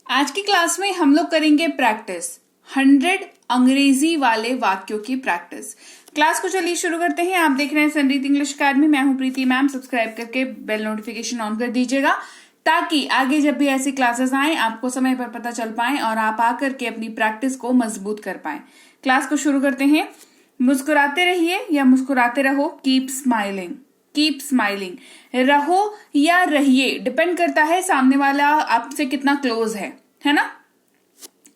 आज की क्लास में हम लोग करेंगे प्रैक्टिस 100 अंग्रेजी वाले वाक्यों की प्रैक्टिस। क्लास को चलिए शुरू करते हैं। आप देख रहे हैं संरीत इंग्लिश अकेडमी। मैं हूं प्रीति मैम। सब्सक्राइब करके बेल नोटिफिकेशन ऑन कर दीजिएगा ताकि आगे जब भी ऐसी क्लासेस आए आपको समय पर पता चल पाए और आप आकर के अपनी प्रैक्टिस को मजबूत कर पाए। क्लास को शुरू करते हैं। मुस्कुराते रहिए या मुस्कुराते रहो। Keep smiling, keep smiling. रहो या रहिए डिपेंड करता है सामने वाला आपसे कितना क्लोज है ना।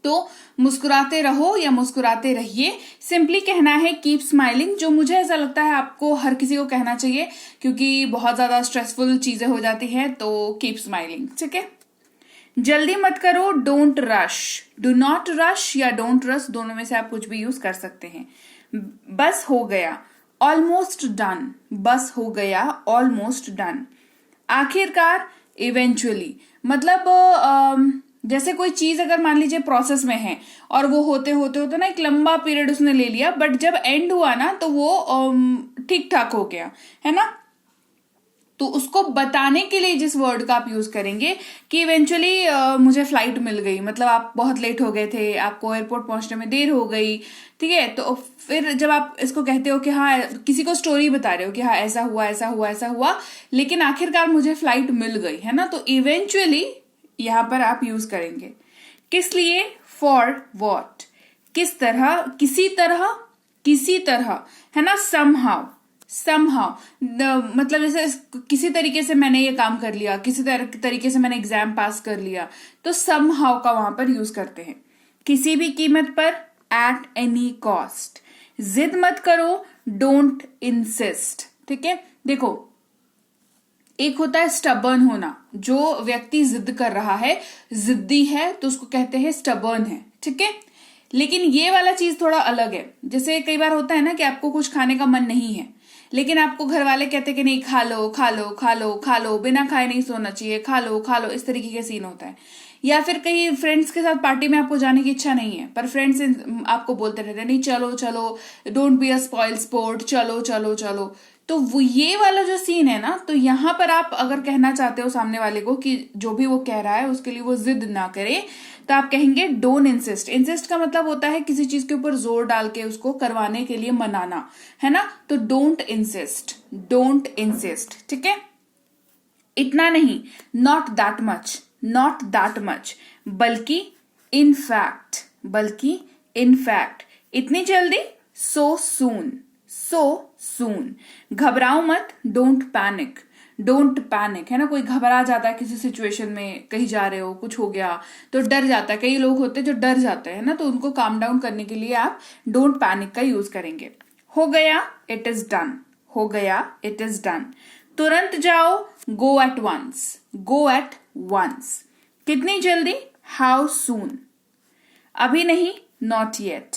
तो मुस्कुराते रहो या मुस्कुराते रहिए, सिंपली कहना है कीप स्माइलिंग, जो मुझे ऐसा लगता है आपको हर किसी को कहना चाहिए क्योंकि बहुत ज्यादा स्ट्रेसफुल चीजें हो जाती है। तो कीप स्माइलिंग, ठीक है। जल्दी मत करो, don't rush. Do not rush या डोंट रश, दोनों में से आप कुछ भी यूज कर सकते हैं। बस हो गया, ऑलमोस्ट डन। बस हो गया, ऑलमोस्ट डन। आखिरकार, इवेंचुअली, मतलब जैसे कोई चीज अगर मान लीजिए प्रोसेस में है और वो होते होते ना एक लंबा पीरियड उसने ले लिया, बट जब एंड हुआ ना तो वो ठीक ठाक हो गया, है ना। तो उसको बताने के लिए जिस वर्ड का आप यूज करेंगे कि इवेंचुअली मुझे फ्लाइट मिल गई, मतलब आप बहुत लेट हो गए थे, आपको एयरपोर्ट पहुंचने में देर हो गई, ठीक है। तो फिर जब आप इसको कहते हो कि हाँ, किसी को स्टोरी बता रहे हो कि हाँ ऐसा हुआ ऐसा हुआ ऐसा हुआ, लेकिन आखिरकार मुझे फ्लाइट मिल गई, है ना। तो इवेंचुअली यहां पर आप यूज करेंगे। किस लिए? फॉर वॉट, किस तरह, किसी तरह, किसी तरह, है ना। समहाउ, समहाउ, मतलब जैसे किसी तरीके से मैंने ये काम कर लिया, किसी तरीके से मैंने एग्जाम पास कर लिया, तो समहाउ का वहां पर यूज करते हैं। किसी भी कीमत पर, एट एनी कॉस्ट। जिद मत करो, डोंट इंसिस्ट, ठीक है। देखो, एक होता है स्टबर्न होना, जो व्यक्ति जिद कर रहा है, जिद्दी है, तो उसको कहते हैं स्टबर्न है, ठीक है। लेकिन ये वाला चीज थोड़ा अलग है। जैसे कई बार होता है ना कि आपको कुछ खाने का मन नहीं है, लेकिन आपको घर वाले कहते हैं कि नहीं, खा लो खा लो खा लो खा लो, बिना खाए नहीं सोना चाहिए, खा लो खा लो, इस तरीके के सीन होता है। या फिर कहीं फ्रेंड्स के साथ पार्टी में आपको जाने की इच्छा नहीं है, पर फ्रेंड्स आपको बोलते रहते हैं नहीं चलो चलो, don't be a spoil sport, चलो चलो चलो। तो वो ये वाला जो सीन है ना, तो यहां पर आप अगर कहना चाहते हो सामने वाले को कि जो भी वो कह रहा है उसके लिए वो जिद ना करे, तो आप कहेंगे डोंट इंसिस्ट। इंसिस्ट का मतलब होता है किसी चीज के ऊपर जोर डाल के उसको करवाने के लिए मनाना, है ना। तो डोंट इंसिस्ट, डोंट इंसिस्ट, ठीक है। इतना नहीं, not that much, not that much, बल्कि इन फैक्ट, बल्कि इन फैक्ट। इतनी जल्दी, सो सून, सो सून। घबराओ मत, डोंट पैनिक, डोंट पैनिक, है ना। कोई घबरा जाता है किसी सिचुएशन में, कहीं जा रहे हो, कुछ हो गया तो डर जाता है। कई लोग होते हैं जो डर जाते हैं ना, तो उनको काम डाउन करने के लिए आप डोंट पैनिक का यूज करेंगे। हो गया, इट इज डन, हो गया, इट इज डन। तुरंत जाओ, go at once, go at once. कितनी जल्दी, हाउ सून। अभी नहीं, नॉट येट।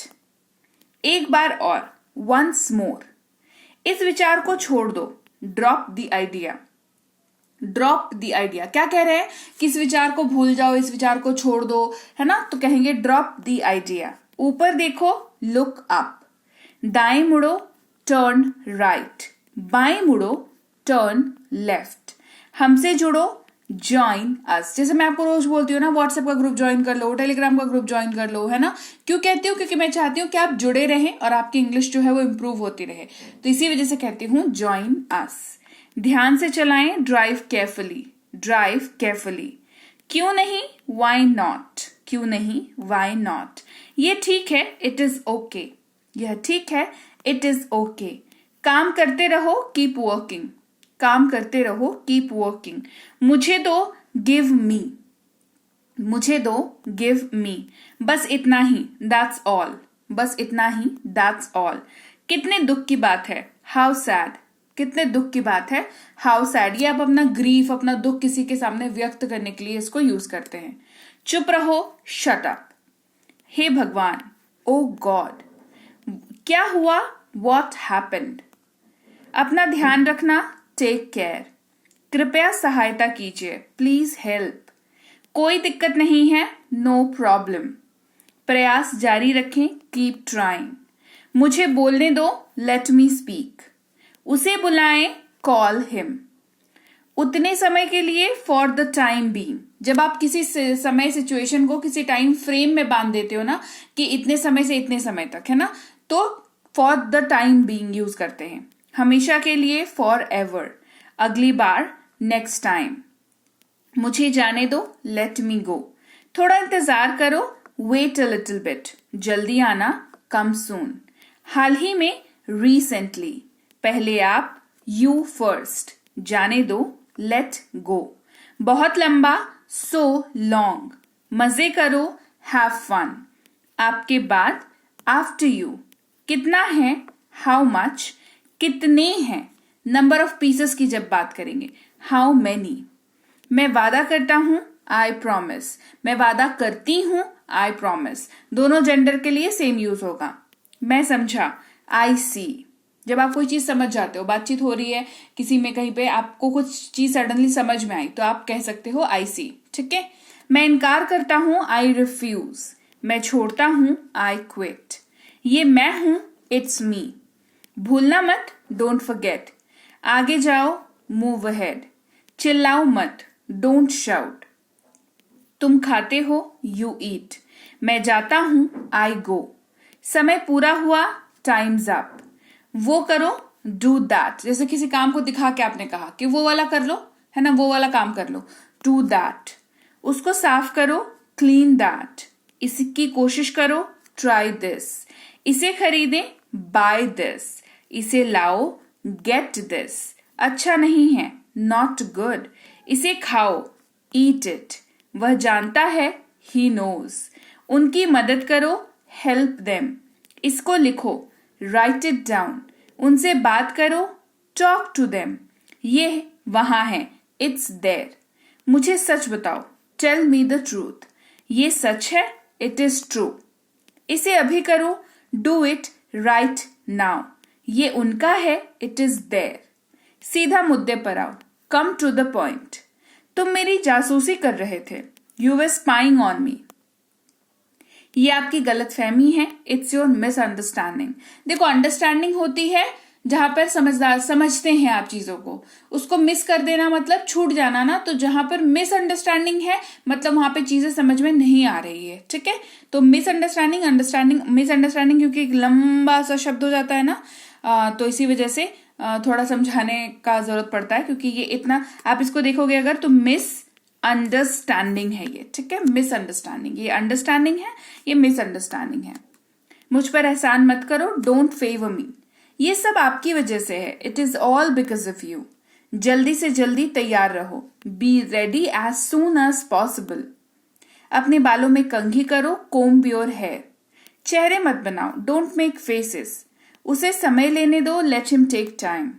एक बार और, वंस मोर। इस विचार को छोड़ दो, drop the idea, drop the idea. क्या कह रहे हैं कि इस विचार को भूल जाओ, इस विचार को छोड़ दो, है ना। तो कहेंगे ड्रॉप द आइडिया। ऊपर देखो, लुक अप। दाएं मुड़ो, टर्न राइट। बाएं मुड़ो, टर्न लेफ्ट। हमसे जुड़ो, ज्वाइन अस। जैसे मैं आपको रोज बोलती हूँ ना, व्हाट्सएप का ग्रुप ज्वाइन कर लो, टेलीग्राम का ग्रुप ज्वाइन कर लो, है ना। क्यों कहती हूँ? क्योंकि मैं चाहती हूँ कि आप जुड़े रहें और आपकी इंग्लिश जो है वो इंप्रूव होती रहे। तो इसी वजह से कहती हूँ ज्वाइन अस। ध्यान से चलाएं, ड्राइव केयरफुली, ड्राइव केयरफुली। क्यों नहीं, वाई नॉट, क्यों नहीं, वाई नॉट। ये ठीक है, इट इज ओके, यह ठीक है, इट इज ओके। काम करते रहो, कीप वर्किंग, काम करते रहो, कीप वर्किंग। मुझे दो, गिव मी, मुझे दो, गिव मी। बस इतना ही, दैट्स ऑल, बस इतना ही, दैट्स ऑल। कितने दुख की बात है, हाउ सैड, कितने दुख की बात है, हाउ सैड। ये आप अपना ग्रीफ, अपना दुख किसी के सामने व्यक्त करने के लिए इसको यूज करते हैं। चुप रहो, शट अप। हे भगवान, ओ गॉड, क्या हुआ, वॉट हैपेंड। अपना ध्यान रखना, टेक केयर। कृपया सहायता कीजिए, प्लीज हेल्प। कोई दिक्कत नहीं है, नो प्रॉब्लम। प्रयास जारी रखें, कीप ट्राइंग। मुझे बोलने दो, लेट मी स्पीक। उसे बुलाएं, कॉल हिम। उतने समय के लिए, फॉर द टाइम बीइंग, जब आप किसी समय सिचुएशन को किसी टाइम फ्रेम में बांध देते हो ना कि इतने समय से इतने समय तक, है ना, तो for the time being use करते हैं। हमेशा के लिए फॉर एवर, अगली बार नेक्स्ट टाइम, मुझे जाने दो लेट मी गो, थोड़ा इंतजार करो वेट अ लिटिल बिट, जल्दी आना कम सून, हाल ही में रिसेंटली, पहले आप यू फर्स्ट, जाने दो लेट गो, बहुत लंबा सो लॉन्ग, मजे करो हैव फन, आपके बाद आफ्टर यू, कितना है हाउ मच, कितने हैं, नंबर ऑफ पीसेस की जब बात करेंगे हाउ मैनी, मैं वादा करता हूं आई प्रॉमिस, मैं वादा करती हूं आई प्रॉमिस, दोनों जेंडर के लिए सेम यूज होगा। मैं समझा आई सी, जब आप कोई चीज समझ जाते हो, बातचीत हो रही है किसी में कहीं पे, आपको कुछ चीज सडनली समझ में आई तो आप कह सकते हो आई सी, ठीक है। मैं इनकार करता हूं आई रिफ्यूज, मैं छोड़ता हूं आई क्विट, ये मैं हूं इट्स मी, भूलना मत डोंट फॉरगेट, आगे जाओ मूव अहेड, चिल्लाओ मत डोंट शाउट, तुम खाते हो यू ईट, मैं जाता हूं आई गो, समय पूरा हुआ टाइम्स अप, वो करो डू दैट, जैसे किसी काम को दिखा के आपने कहा कि वो वाला कर लो, है ना, वो वाला काम कर लो, डू दैट, उसको साफ करो क्लीन दैट, इसकी कोशिश करो ट्राई दिस, इसे खरीदें बाय दिस, इसे लाओ गेट दिस, अच्छा नहीं है नॉट गुड, इसे खाओ ईट इट, वह जानता है ही नोज, उनकी मदद करो हेल्प देम, इसको लिखो राइट इट डाउन, उनसे बात करो टॉक टू देम, ये वहां है इट्स देयर, मुझे सच बताओ टेल मी द ट्रूथ, ये सच है इट इज ट्रू, इसे अभी करो डू इट राइट नाउ, ये उनका है इट इज देयर, सीधा मुद्दे पर आओ कम टू द पॉइंट, तुम मेरी जासूसी कर रहे थे you were spying on me, ये आपकी गलतफहमी है इट्स योर मिसअंडरस्टैंडिंग। देखो अंडरस्टैंडिंग होती है जहां पर समझते हैं आप चीजों को, उसको मिस कर देना मतलब छूट जाना ना, तो जहां पर मिसअंडरस्टैंडिंग है मतलब वहां पे चीजें समझ में नहीं आ रही है, ठीक है। तो मिसअंडरस्टैंडिंग मिसअंडरस्टैंडिंग क्योंकि एक लंबा सा शब्द हो जाता है ना, तो इसी वजह से थोड़ा समझाने का जरूरत पड़ता है, क्योंकि ये इतना आप इसको देखोगे अगर तो मिस अंडरस्टैंडिंग है ये, ठीक है, मिसअंडरस्टैंडिंग, ये अंडरस्टैंडिंग है ये मिसअंडरस्टैंडिंग है। मुझ पर एहसान मत करो डोंट फेवर मी, ये सब आपकी वजह से है it is all because of you, जल्दी से जल्दी तैयार रहो be ready as soon as possible, अपने बालों में कंघी करो कोम्ब योर हेयर, चेहरे मत बनाओ डोंट मेक फेसेस, उसे समय लेने दो लेट हिम टेक टाइम,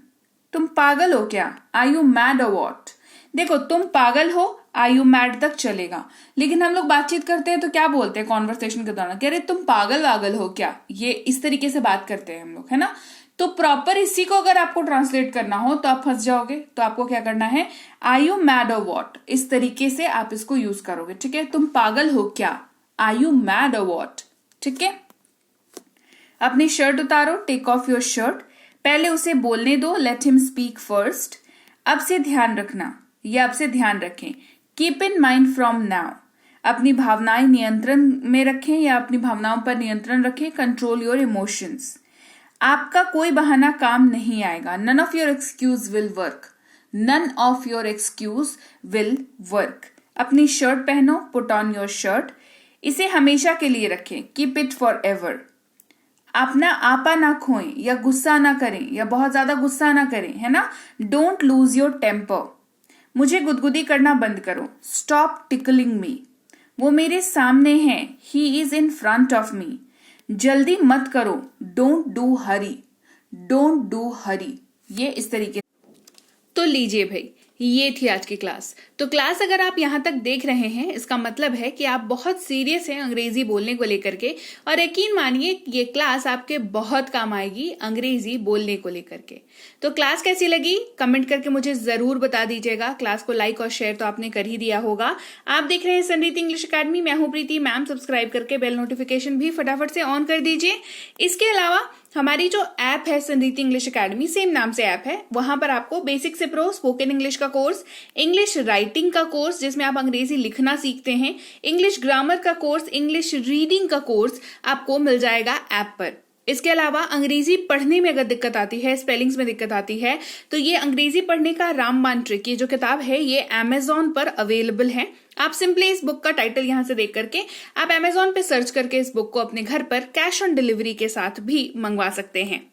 तुम पागल हो क्या आर यू मैड और व्हाट, देखो तुम पागल हो आर यू मैड तक चलेगा, लेकिन हम लोग बातचीत करते हैं तो क्या बोलते हैं कॉन्वर्सेशन के दौरान, कह रहे तुम पागल हो क्या, ये इस तरीके से बात करते हैं हम लोग, है ना। तो प्रॉपर इसी को अगर आपको ट्रांसलेट करना हो तो आप फंस जाओगे, तो आपको क्या करना है आर यू मैड और व्हाट, इस तरीके से आप इसको यूज करोगे, ठीक है। तुम पागल हो क्या आर यू मैड और व्हाट, ठीक है। अपनी शर्ट उतारो टेक ऑफ योर शर्ट, पहले उसे बोलने दो लेट हिम स्पीक फर्स्ट, अब से ध्यान रखना या अब से ध्यान रखें keep in mind from now, अपनी भावनाएं नियंत्रण में रखें या अपनी भावनाओं पर नियंत्रण रखें कंट्रोल योर इमोशंस, आपका कोई बहाना काम नहीं आएगा none of your excuse will work, none of your excuse will work, अपनी शर्ट पहनो पुट ऑन योर शर्ट, इसे हमेशा के लिए रखें कीप इट फॉर एवर, अपना आपा ना खोएं या गुस्सा ना करें या बहुत ज्यादा गुस्सा ना करें, है ना, डोंट लूज योर टेम्पर, मुझे गुदगुदी करना बंद करो स्टॉप टिकलिंग मी, वो मेरे सामने है ही is in front of me, जल्दी मत करो don't do hurry, don't do hurry, ये इस तरीके। तो लीजिए भाई ये थी आज की क्लास। तो क्लास अगर आप यहाँ तक देख रहे हैं इसका मतलब है कि आप बहुत सीरियस हैं अंग्रेजी बोलने को लेकर के, और यकीन मानिए ये क्लास आपके बहुत काम आएगी अंग्रेजी बोलने को लेकर के। तो क्लास कैसी लगी कमेंट करके मुझे जरूर बता दीजिएगा, क्लास को लाइक और शेयर तो आपने कर ही दिया होगा। आप देख रहे हैं संरीति इंग्लिश अकेडमी, मैं हूं प्रीति मैम, सब्सक्राइब करके बेल नोटिफिकेशन भी फटाफट से ऑन कर दीजिए। इसके अलावा हमारी जो ऐप है संरीति इंग्लिश एकेडमी, सेम नाम से ऐप है, वहां पर आपको बेसिक से प्रो स्पोकन इंग्लिश का कोर्स, इंग्लिश राइटिंग का कोर्स जिसमें आप अंग्रेजी लिखना सीखते हैं, इंग्लिश ग्रामर का कोर्स, इंग्लिश रीडिंग का कोर्स आपको मिल जाएगा ऐप पर। इसके अलावा अंग्रेजी पढ़ने में अगर दिक्कत आती है, स्पेलिंग्स में दिक्कत आती है, तो ये अंग्रेजी पढ़ने का रामबाण ट्रिक, ये जो किताब है ये अमेजॉन पर अवेलेबल है। आप सिंपली इस बुक का टाइटल यहां से देख करके आप अमेजॉन पे सर्च करके इस बुक को अपने घर पर कैश ऑन डिलीवरी के साथ भी मंगवा सकते हैं।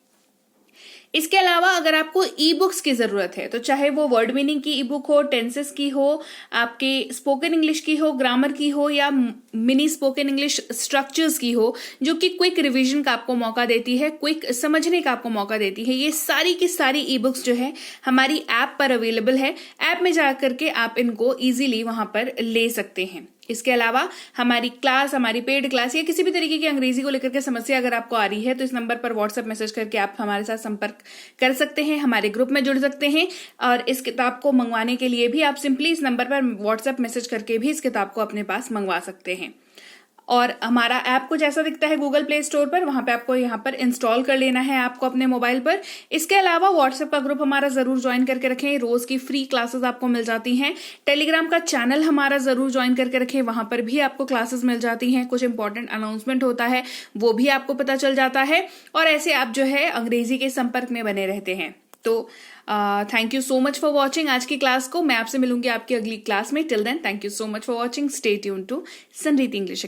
इसके अलावा अगर आपको ई बुक्स की जरूरत है, तो चाहे वो वर्ड मीनिंग की ई बुक हो, टेंसेस की हो, आपके स्पोकन इंग्लिश की हो, ग्रामर की हो, या मिनी स्पोकन इंग्लिश स्ट्रक्चर्स की हो, जो कि क्विक रिवीजन का आपको मौका देती है, क्विक समझने का आपको मौका देती है, ये सारी की सारी ई बुक्स जो है हमारी ऐप पर अवेलेबल है। ऐप में जाकर के आप इनको इजीली वहां पर ले सकते हैं। इसके अलावा हमारी क्लास, हमारी पेड क्लास या किसी भी तरीके की अंग्रेजी को लेकर के समस्या अगर आपको आ रही है, तो इस नंबर पर व्हाट्सएप मैसेज करके आप हमारे साथ संपर्क कर सकते हैं, हमारे ग्रुप में जुड़ सकते हैं। और इस किताब को मंगवाने के लिए भी आप सिंपली इस नंबर पर व्हाट्सएप मैसेज करके भी इस किताब को अपने पास मंगवा सकते हैं। और हमारा ऐप कुछ ऐसा दिखता है गूगल प्ले स्टोर पर, वहां पे आपको यहाँ पर इंस्टॉल कर लेना है आपको अपने मोबाइल पर। इसके अलावा व्हाट्सएप का ग्रुप हमारा जरूर ज्वाइन करके रखें, रोज की फ्री क्लासेस आपको मिल जाती हैं। टेलीग्राम का चैनल हमारा जरूर ज्वाइन करके रखें, वहां पर भी आपको क्लासेस मिल जाती हैं, कुछ इंपॉर्टेंट अनाउंसमेंट होता है वो भी आपको पता चल जाता है, और ऐसे आप जो है अंग्रेजी के संपर्क में बने रहते हैं। तो thank you so much for watching आज की क्लास को। मैं आपसे मिलूंगी आपकी अगली क्लास में। Till then thank you so much for watching. Stay tuned to Sanriti English.